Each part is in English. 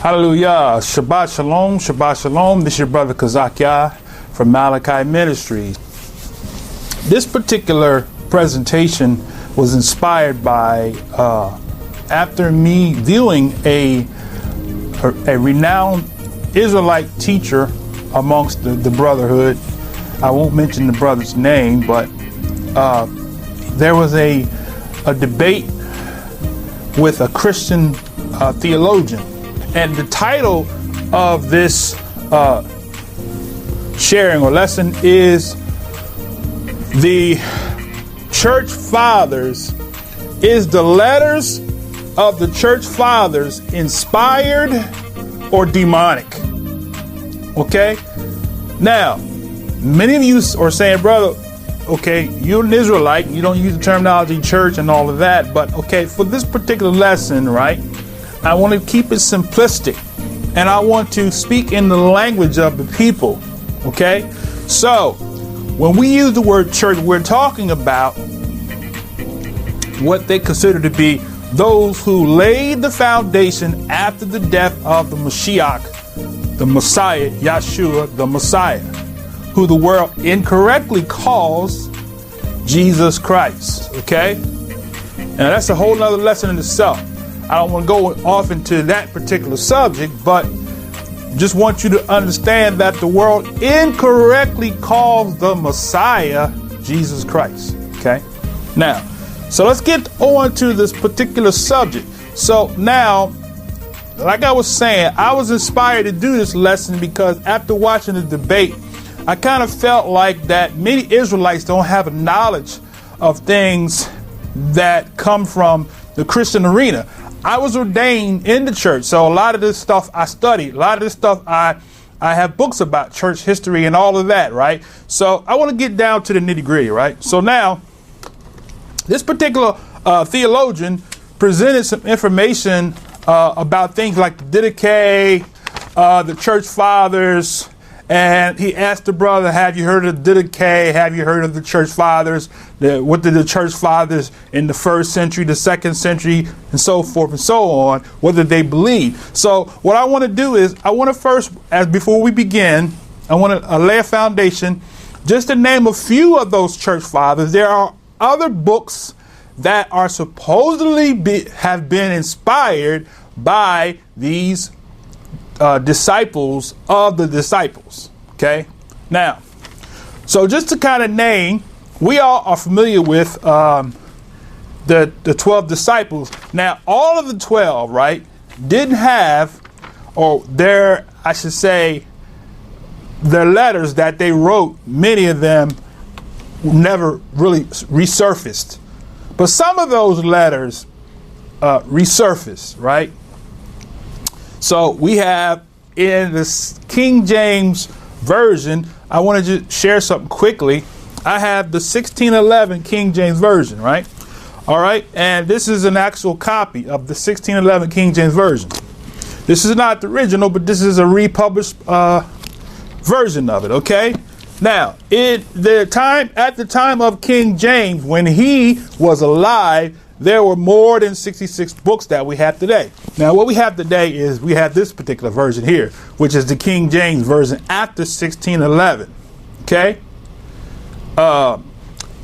Hallelujah. Shabbat Shalom. Shabbat Shalom. This is your brother Kazakya from Malachi Ministries. This particular presentation was inspired by after me viewing a renowned Israelite teacher amongst the brotherhood. I won't mention the brother's name, but there was a debate with a Christian theologian. And the title of this sharing or lesson is The Church Fathers. Is the letters of the Church Fathers inspired or demonic? Okay. Now, many of you are saying, brother, okay, you're an Israelite, you don't use the terminology church and all of that. But okay, for this particular lesson, right, I want to keep it simplistic, and I want to speak in the language of the people. Okay, so when we use the word church, we're talking about what they consider to be those who laid the foundation after the death of the Mashiach, the Messiah, Yeshua, the Messiah, who the world incorrectly calls Jesus Christ. Okay, now that's a whole nother lesson in itself. I don't want to go off into that particular subject, but just want you to understand that the world incorrectly calls the Messiah Jesus Christ. Okay. Now, so let's get on to this particular subject. So now, like I was saying, I was inspired to do this lesson because after watching the debate, I kind of felt like that many Israelites don't have a knowledge of things that come from the Christian arena. I was ordained in the church, so a lot of this stuff I studied. A lot of this stuff I have books about church history and all of that, right? So I want to get down to the nitty gritty, right? So now, this particular theologian presented some information about things like the Didache, the church fathers, and he asked the brother, have you heard of the Didache? Have you heard of the church fathers? What did the church fathers in the first century, the second century, and so forth and so on, what did they believe? So what I want to do is I want to first, before we begin, I want to lay a foundation just to name a few of those church fathers. There are other books that are supposedly have been inspired by these disciples of the disciples. Okay. Now, so just to kind of name, we all are familiar with the 12 disciples. Now, all of the 12, right, didn't have, or their letters that they wrote, many of them never really resurfaced. But some of those letters resurfaced, right? So we have in this King James Version, I want to just share something quickly. I have the 1611 King James Version, right? All right. And this is an actual copy of the 1611 King James Version. This is not the original, but this is a republished version of it. OK, now at the time of King James, when he was alive, there were more than 66 books that we have today. Now, what we have today is we have this particular version here, which is the King James Version after 1611. Okay?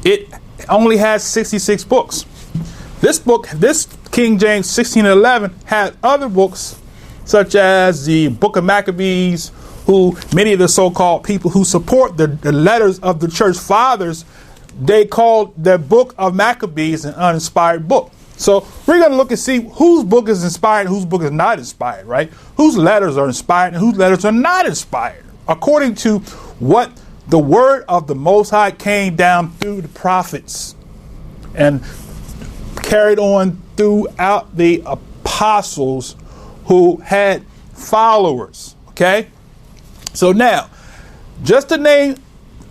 It only has 66 books. This King James 1611 had other books, such as the Book of Maccabees, who many of the so-called people who support the letters of the church fathers, they called the Book of Maccabees an uninspired book. So we're going to look and see whose book is inspired and whose book is not inspired, right? Whose letters are inspired and whose letters are not inspired, according to what the word of the Most High came down through the prophets and carried on throughout the apostles who had followers. Okay. So now, just to name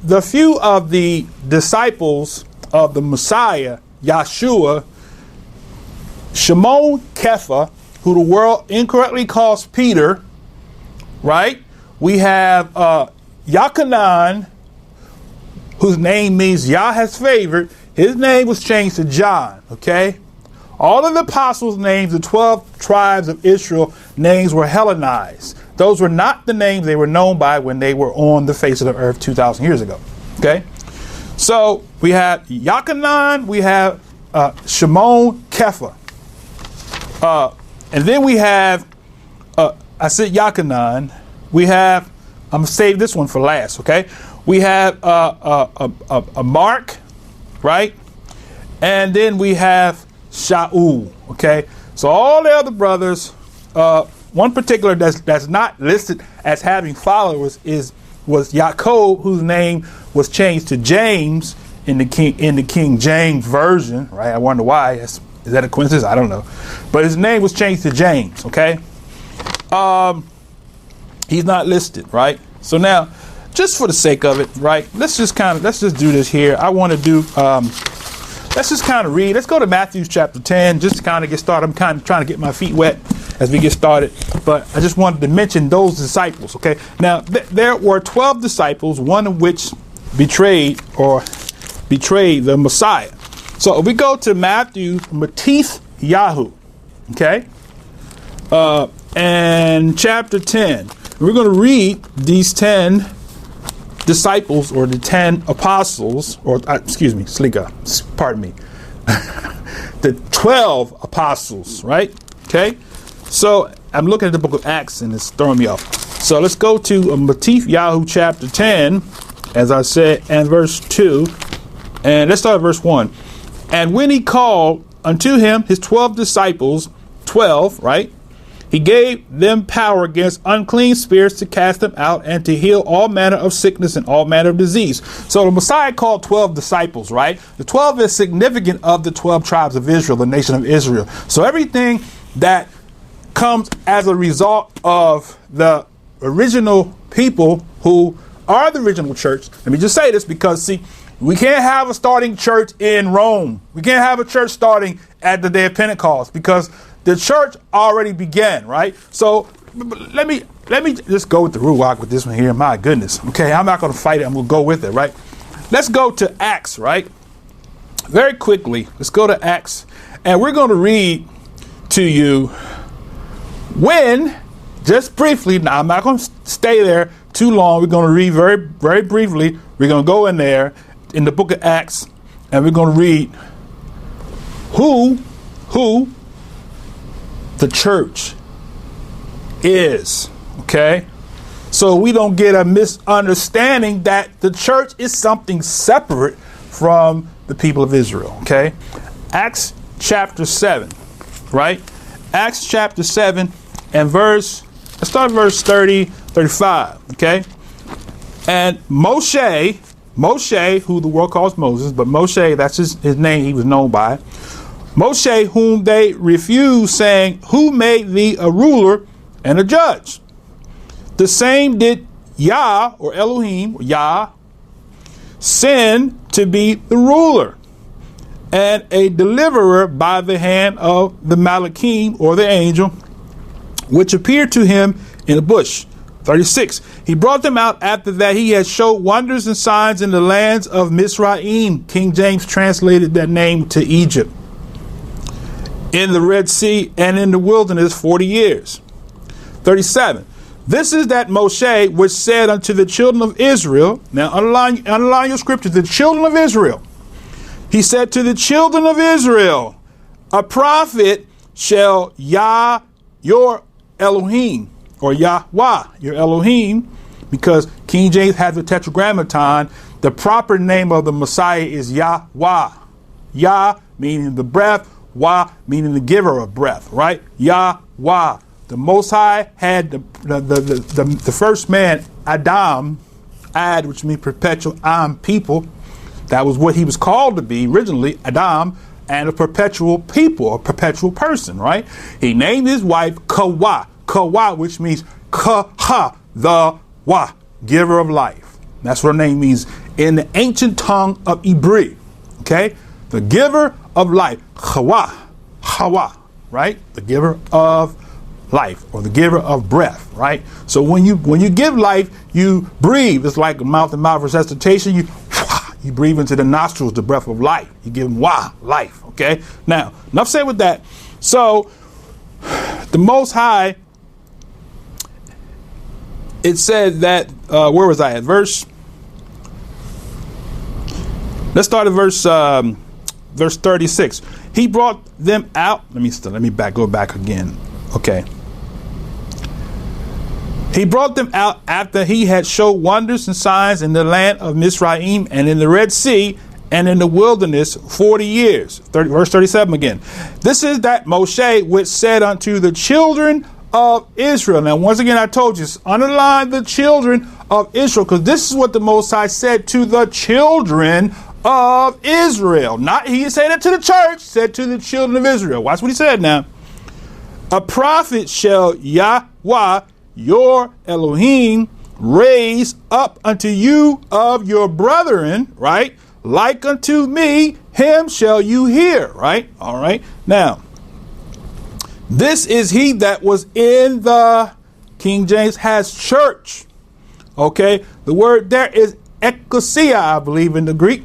the few of the disciples of the Messiah, Yeshua, Shimon Kepha, who the world incorrectly calls Peter, right? We have Yachanan, whose name means Yah has favored. His name was changed to John, okay? All of the apostles' names, the 12 tribes of Israel names were Hellenized. Those were not the names they were known by when they were on the face of the earth 2,000 years ago. Okay? So we have Yochanan, we have Shimon, Kepha. And then we have, I said Yochanan, we have, I'm going to save this one for last, okay? We have a Mark, right? And then we have Shaul, okay? So all the other brothers, one particular that's not listed as having followers was Yaakov, whose name was changed to James in the King James version, right? I wonder why. Is that a coincidence? I don't know. But his name was changed to James, okay? He's not listed, right? So now, just for the sake of it, right? Let's just do this here. I want to do, let's just kind of read. Let's go to Matthew chapter 10, just to kind of get started. I'm kind of trying to get my feet wet as we get started. But I just wanted to mention those disciples, okay? Now, there were 12 disciples, one of which betrayed the Messiah. So if we go to Matthew, Matith Yahu, okay? And chapter 10, we're going to read these 10 disciples, or the 10 apostles, or pardon me, the 12 apostles, right? Okay. So I'm looking at the book of Acts and it's throwing me off. So let's go to Matith Yahu chapter 10, as I said, and verse 2. And let's start at verse 1. And when he called unto him his 12 disciples, 12, right? He gave them power against unclean spirits to cast them out and to heal all manner of sickness and all manner of disease. So the Messiah called 12 disciples, right? The 12 is significant of the 12 tribes of Israel, the nation of Israel. So everything that comes as a result of the original people who are the original church. Let me just say this because, see, we can't have a starting church in Rome. We can't have a church starting at the day of Pentecost because the church already began, right? So let me just go with the Ruach with this one here. My goodness. Okay, I'm not going to fight it. I'm going to go with it, right? Let's go to Acts, right? Very quickly, let's go to Acts. And we're going to read to you when, just briefly, now I'm not going to stay there too long. We're going to read very, very briefly. We're going to go in there in the book of Acts, and we're going to read who the church is, okay? So we don't get a misunderstanding that the church is something separate from the people of Israel, okay? Acts chapter 7, right? Acts chapter 7 and let's start verse 35, okay? And Moshe, who the world calls Moses, but Moshe, that's his name he was known by. Moshe, whom they refused, saying, who made thee a ruler and a judge? The same did Yah, or Elohim, or Yah, send to be the ruler and a deliverer by the hand of the Malachim, or the angel, which appeared to him in a bush. 36. He brought them out after that he had showed wonders and signs in the lands of Mizraim. King James translated that name to Egypt. In the Red Sea and in the wilderness 40 years. 37. This is that Moshe which said unto the children of Israel. Now underline your scripture. The children of Israel. He said to the children of Israel, a prophet shall Yah your Elohim, or Yahweh your Elohim, because King James has the Tetragrammaton. The proper name of the Messiah is Yahweh. Yah meaning the breath, Wah meaning the giver of breath, right? Yahweh. The Most High had the first man, Adam, Ad, which means perpetual, Am, people. That was what he was called to be originally, Adam, and a perpetual people, a perpetual person, right? He named his wife Kawa, which means Kaha, the Wah, giver of life. That's what her name means in the ancient tongue of Hebrew, okay? The giver of life, Hawa, right? The giver of life, or the giver of breath, right? So when you give life, you breathe. It's like mouth-to-mouth resuscitation. You breathe into the nostrils the breath of life. You give them life. Okay. Now, enough said with that. So the Most High, it said that, where was I at? Let's start at verse 36. He brought them out. Go back again. Okay. He brought them out after he had showed wonders and signs in the land of Mizraim and in the Red Sea and in the wilderness 40 years. Verse 37 again. This is that Moshe which said unto the children of Israel. Now, once again, I told you, underline the children of Israel, because this is what the Most High said to the children of Israel. Not he said it to the church, said to the children of Israel. Watch what he said now. A prophet shall Yahweh your Elohim raise up unto you of your brethren, right? Like unto me, him shall you hear, right? All right. Now, this is he that was in the King James has church. Okay. The word there is ecclesia, I believe, in the Greek.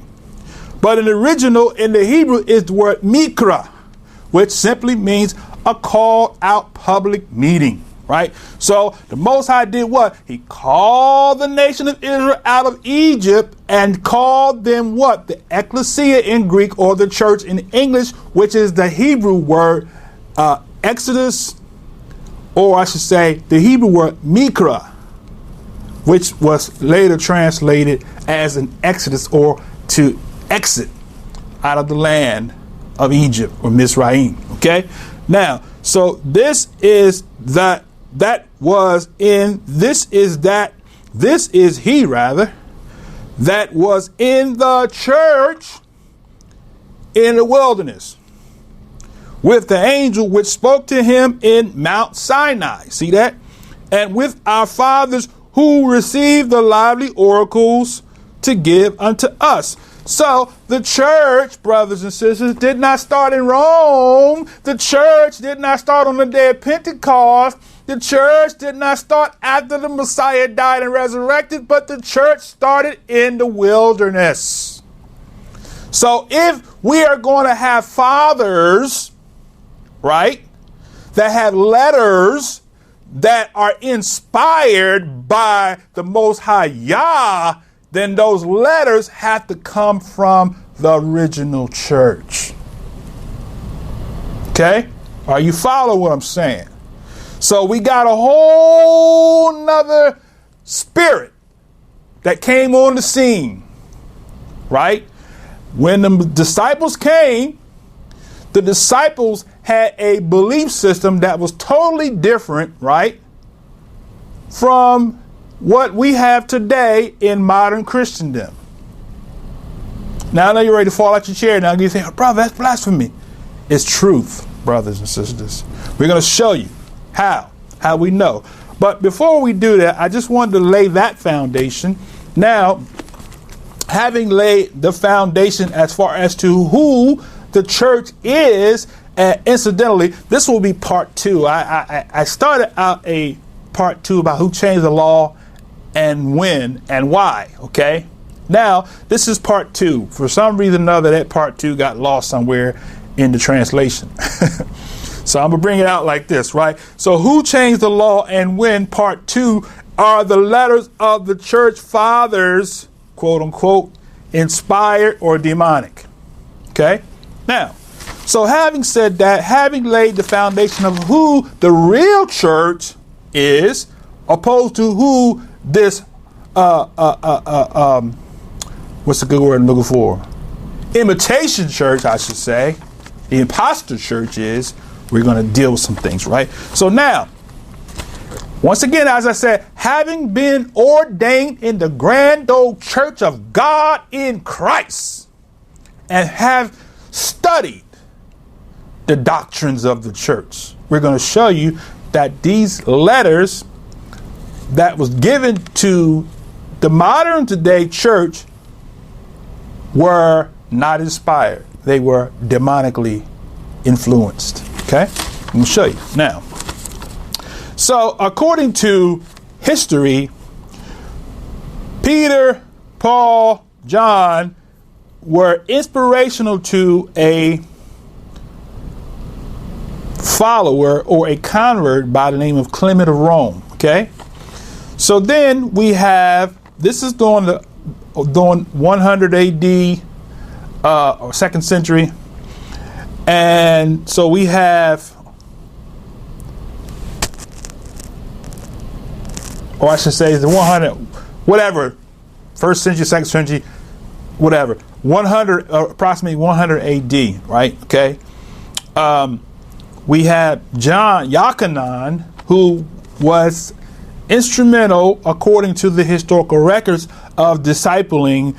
But in the original, in the Hebrew, is the word mikra, which simply means a called out public meeting. Right. So the Most High did what? He called the nation of Israel out of Egypt and called them what? The ecclesia in Greek, or the church in English, which is the Hebrew word Exodus, or I should say the Hebrew word mikra, which was later translated as an exodus, or to exit out of the land of Egypt or Mizraim. Okay. Now, so this is he that was in the church in the wilderness with the angel which spoke to him in Mount Sinai. See that? And with our fathers who received the lively oracles to give unto us. So the church, brothers and sisters, did not start in Rome. The church did not start on the day of Pentecost. The church did not start after the Messiah died and resurrected, but the church started in the wilderness. So if we are going to have fathers, right, that have letters that are inspired by the Most High Yah, then those letters have to come from the original church. Okay? Are you following what I'm saying? So we got a whole nother spirit that came on the scene, right? When the disciples came, the disciples had a belief system that was totally different, right, from what we have today in modern Christendom. Now I know you're ready to fall out your chair. Now you say, oh, brother, that's blasphemy. It's truth, brothers and sisters. We're going to show you how we know. But before we do that, I just wanted to lay that foundation. Now, having laid the foundation as far as to who the church is, incidentally, this will be part 2. I started out a part 2 about who changed the law and when and why. Okay. Now, this is part 2. For some reason or another, that part 2 got lost somewhere in the translation. So I'm going to bring it out like this, right? So who changed the law and when, part 2, are the letters of the church fathers, quote unquote, inspired or demonic. Okay. Now, so having said that, having laid the foundation of who the real church is, opposed to who this, what's the good word I'm looking for? Imitation church, I should say, the imposter church is, we're going to deal with some things, right? So now, once again, as I said, having been ordained in the grand old church of God in Christ and have studied the doctrines of the church, we're going to show you that these letters that was given to the modern today church were not inspired. They were demonically influenced. Okay, I'm going to show you now. So according to history, Peter, Paul, John, were inspirational to a follower or a convert by the name of Clement of Rome. Okay, so then we have, this is during 100 AD or 2nd century, and so we have, or I should say the 100, whatever, 1st century, 2nd century, whatever, 100, approximately 100 AD, right? Okay. We had John Yachanan, who was instrumental, according to the historical records, of discipling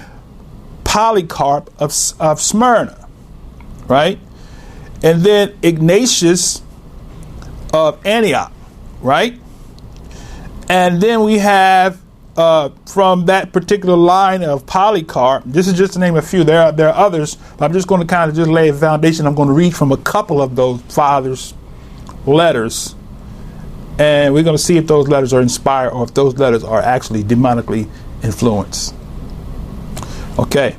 Polycarp of Smyrna, right? And then Ignatius of Antioch, right? And then we have from that particular line of Polycarp, this is just to name a few, there are others, but I'm just going to kind of just lay a foundation. I'm going to read from a couple of those fathers' letters, and we're going to see if those letters are inspired or if those letters are actually demonically influenced. Okay.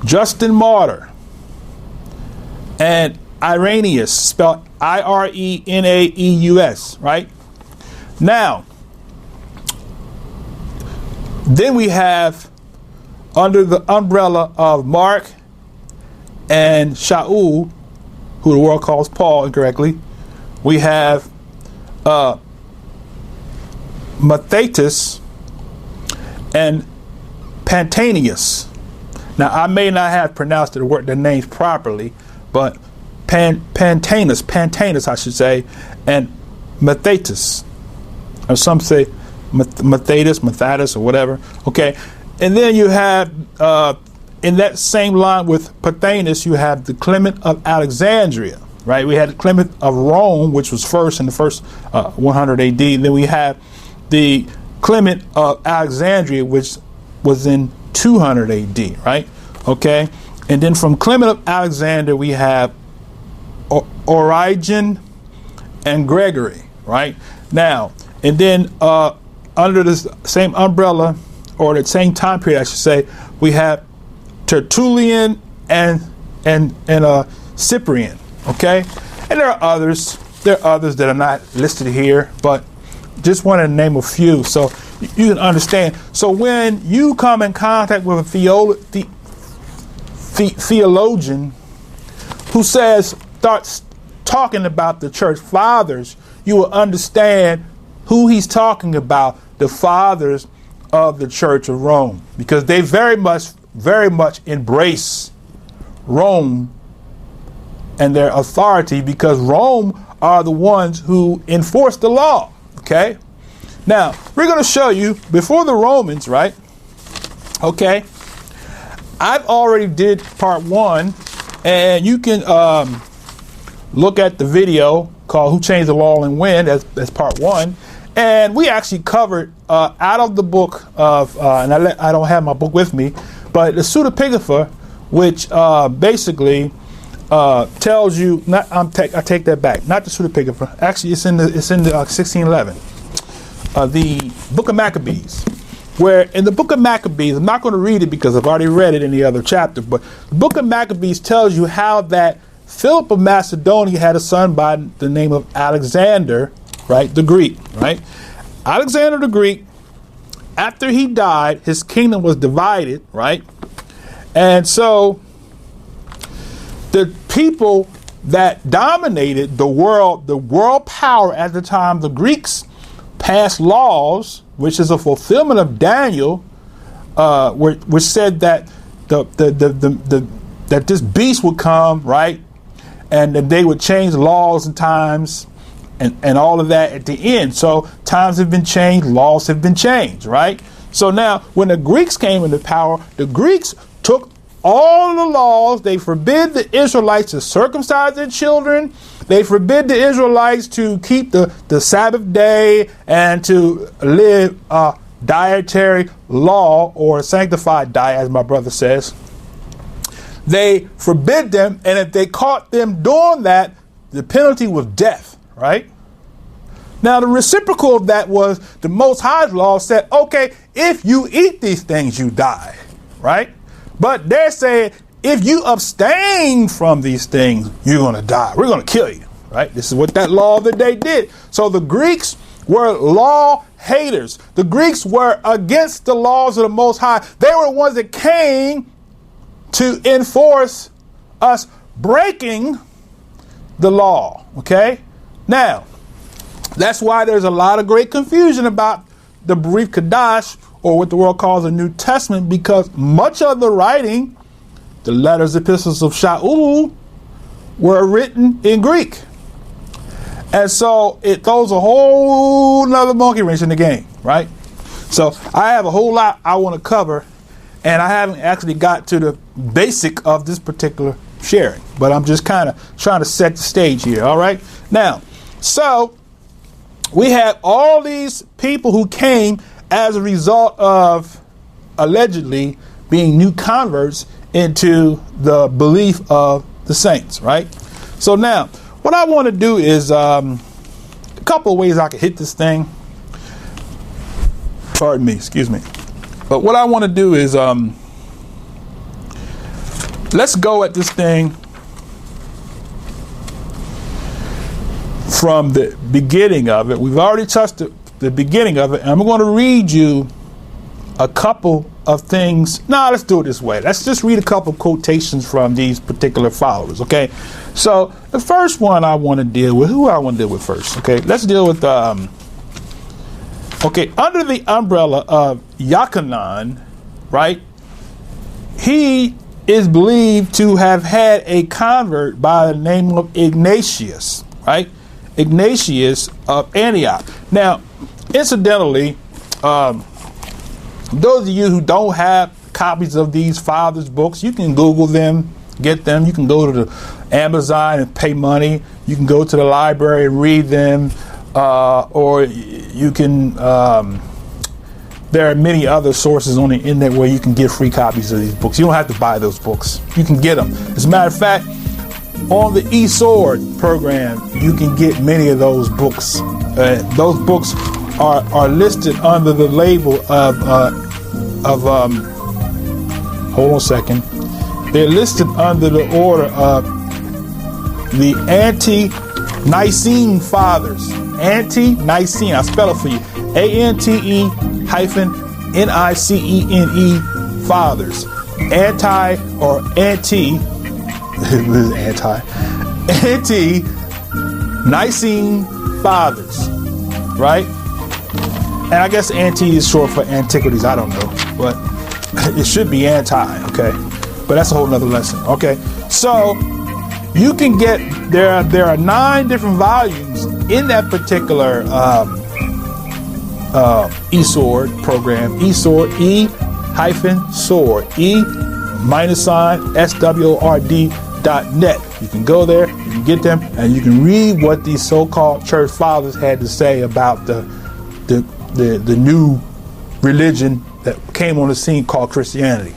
Justin Martyr and Irenaeus, spelled Irenaeus, right? Now, then we have, under the umbrella of Mark and Shaul, who the world calls Paul incorrectly, we have Matthias and Pantanius. Now, I may not have pronounced the names properly, but Pantanus, I should say, and Matthias, or some say Matthias, or whatever. Okay, and then you have in that same line with Pantanus, you have the Clement of Alexandria, right? We had the Clement of Rome, which was first in the first 100 AD. Then we have the Clement of Alexandria, which was in 200 AD, right? Okay, and then from Clement of Alexander, we have Origen and Gregory, right? Now, and then under this same umbrella, or the same time period, I should say, we have Tertullian and Cyprian, okay? And there are others that are not listed here, but just wanted to name a few so you can understand. So when you come in contact with a theologian who starts talking about the church fathers, you will understand who he's talking about, the fathers of the Church of Rome, because they very much embrace Rome and their authority, because Rome are the ones who enforce the law. Okay, now we're going to show you before the Romans, right? Okay, I've already did part 1, and you can look at the video called "Who Changed the Law and When." That's part 1. And we actually covered out of the book of, and I don't have my book with me, but the Pseudepigrapha, which basically tells you, I take that back, not the Pseudepigrapha. Actually, it's in the 1611, the Book of Maccabees. Where in the Book of Maccabees, I'm not going to read it because I've already read it in the other chapter, but the Book of Maccabees tells you how that Philip of Macedonia had a son by the name of Alexander, right? The Greek, right? Alexander the Greek, after he died, his kingdom was divided, right? And so the people that dominated the world power at the time, the Greeks, passed laws, which is a fulfillment of Daniel, which said that that this beast would come, right? And that they would change laws and times and all of that at the end. So times have been changed, laws have been changed, right? So now when the Greeks came into power, the Greeks took all the laws. They forbid the Israelites to circumcise their children. They forbid the Israelites to keep the Sabbath day and to live a dietary law, or sanctified diet, as my brother says. They forbid them, and if they caught them doing that, the penalty was death, right? Now, the reciprocal of that was the Most High's law said, okay, if you eat these things, you die, right? But they're saying, if you abstain from these things, you're going to die. We're going to kill you, right? This is what that law of the day did. So the Greeks were law haters. The Greeks were against the laws of the Most High. They were the ones that came to enforce us breaking the law, okay? Now, that's why there's a lot of great confusion about the Brit Kadash, or what the world calls the New Testament, because much of the writing, the letters, epistles of Shaul, were written in Greek. And so it throws a whole nother monkey wrench in the game, right? So I have a whole lot I want to cover, and I haven't actually got to the basic of this particular sharing, but I'm just kind of trying to set the stage here, all right? Now, so we have all these people who came as a result of allegedly being new converts into the belief of the saints, right? So now, what I want to do is a couple of ways I can hit this thing. Pardon me, excuse me. But what I want to do is let's go at this thing from the beginning of it. We've already touched the beginning of it, and I'm going to read you a couple of things. No, let's do it this way. Let's just read a couple quotations from these particular followers, okay? So the first one I want to deal with, who I want to deal with first, okay? Let's deal with, under the umbrella of Yochanan, right? He is believed to have had a convert by the name of Ignatius, right? Ignatius of Antioch. Now, incidentally, those of you who don't have copies of these fathers' books, you can Google them, get them. You can go to the Amazon and pay money. You can go to the library and read them, or you can. There are many other sources on the internet where you can get free copies of these books. You don't have to buy those books. You can get them. As a matter of fact, on the eSword program, you can get many of those books. Those books are listed under the label of hold on a second. They're listed under the order of the Ante-Nicene Fathers. Ante-Nicene. I'll spell it for you. ANTE-NICENE Fathers. Anti or anti. Ante-Nicene Fathers. Right? And I guess anti is short for antiquities. I don't know. But it should be anti. Okay. But that's a whole nother lesson. Okay. So you can get there are 9 different volumes in that particular eSword program. eSword, E-Sword, E-SWORD.net. You can go there, you can get them, and you can read what these so-called church fathers had to say about the new religion that came on the scene called Christianity.